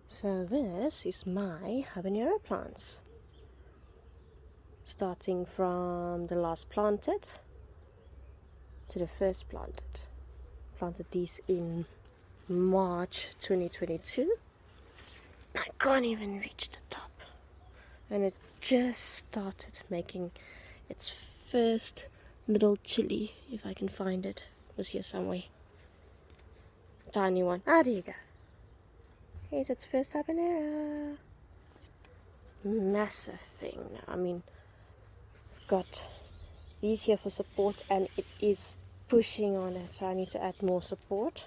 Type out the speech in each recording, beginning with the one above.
So this is my habanero plants, starting from the last planted to the first planted. Planted these in March 2022. I can't even reach the top, and it just started making its first little chili, if I can find it. It was here somewhere. Tiny one. Ah, there you go. Here's its first habanero. Massive thing. I mean, got these here for support, and it is pushing on it, so I need to add more support.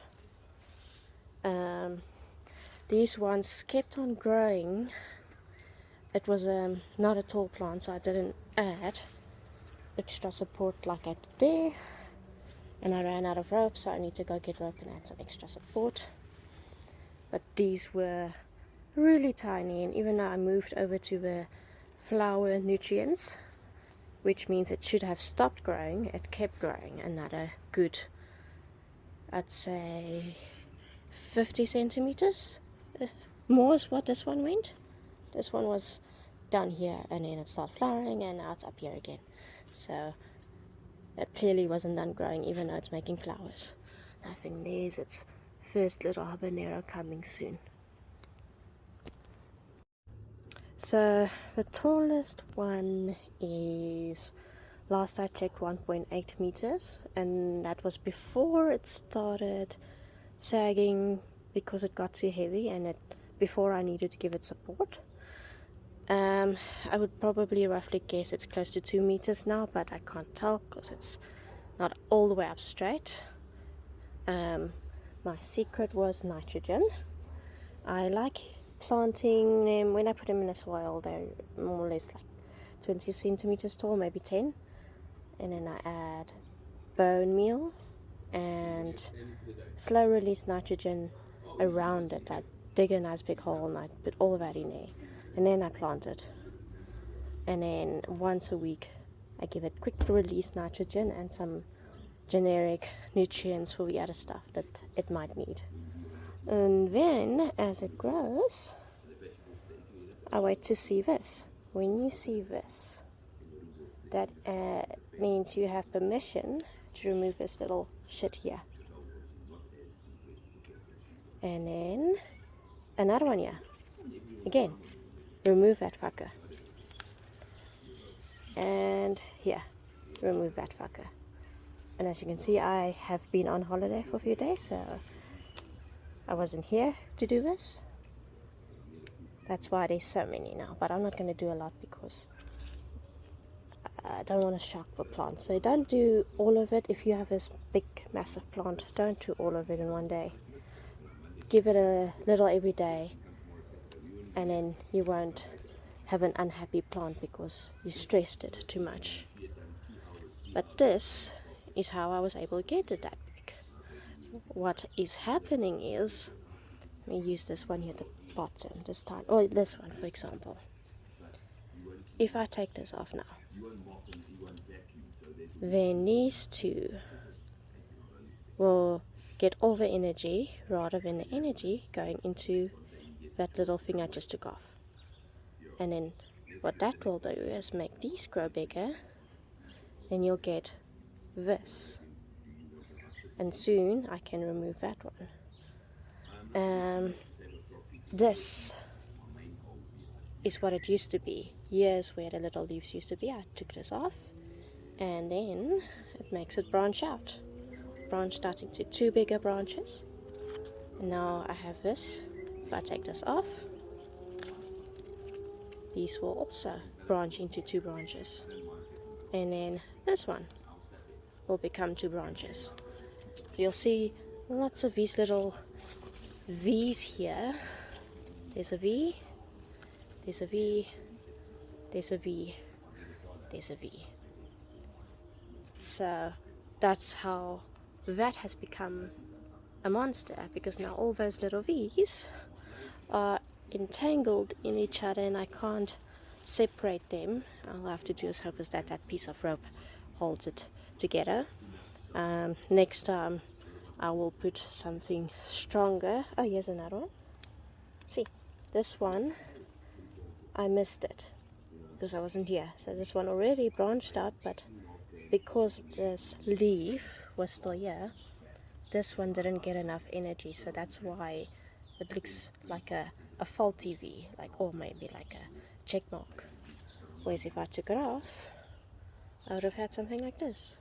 These ones kept on growing. It was not a tall plant, so I didn't add extra support like I did there, and I ran out of rope, so I need to go get rope and add some extra support. But these were really tiny, and even though I moved over to the flower nutrients, which means it should have stopped growing, it kept growing another good, I'd say 50 centimeters. More is what this one went. This one was down here, and then it started flowering, and now it's up here again. So it clearly wasn't done growing, even though it's making flowers. I think there's its first little habanero coming soon. So the tallest one is, last I checked, 1.8 meters, and that was before it started sagging because it got too heavy, and before I needed to give it support. I would probably roughly guess it's close to 2 meters now, but I can't tell because it's not all the way up straight. My secret was nitrogen. I like planting them, when I put them in the soil, they're more or less like 20 centimeters tall, maybe 10. And then I add bone meal and slow release nitrogen around it. I dig a nice big hole and I put all of that in there, and then I plant it. And then once a week I give it quick release nitrogen and some generic nutrients for the other stuff that it might need. And then as it grows, I wait to see this. When you see this, that means you have permission to remove this little shit here. And then another one here. Again, remove that fucker. And here, remove that fucker. And as you can see, I have been on holiday for a few days, so I wasn't here to do this. That's why there's so many now, but I'm not going to do a lot because I don't want to shock the plant. So don't do all of it. If you have this big massive plant, don't do all of it in one day. Give it a little every day, and then you won't have an unhappy plant because you stressed it too much. But this is how I was able to get it that big. What is happening is, let me use this one here at the bottom this time, or this one for example. If I take this off now, then these two will get all the energy rather than the energy going into that little thing I just took off. And then what that will do is make these grow bigger, then you'll get this, and soon I can remove that one. This is what it used to be. Here's where the little leaves used to be. I took this off, and then it makes it branch out. Branched out into two bigger branches. And now I have this. If I take this off, these will also branch into two branches. And then this one will become two branches. So you'll see lots of these little V's here. There's a V, there's a V, there's a V, there's a V. So that's how that has become a monster, because now all those little V's are entangled in each other and I can't separate them. All I have to do is hope is that piece of rope holds it together. Next time I will put something stronger. Oh, here's another one. See, This one, I missed it because I wasn't here. So this one already branched out, but because this leaf was still here, this one didn't get enough energy, so that's why it looks like a faulty V, like, or maybe like a check mark. Whereas if I took it off, I would have had something like this.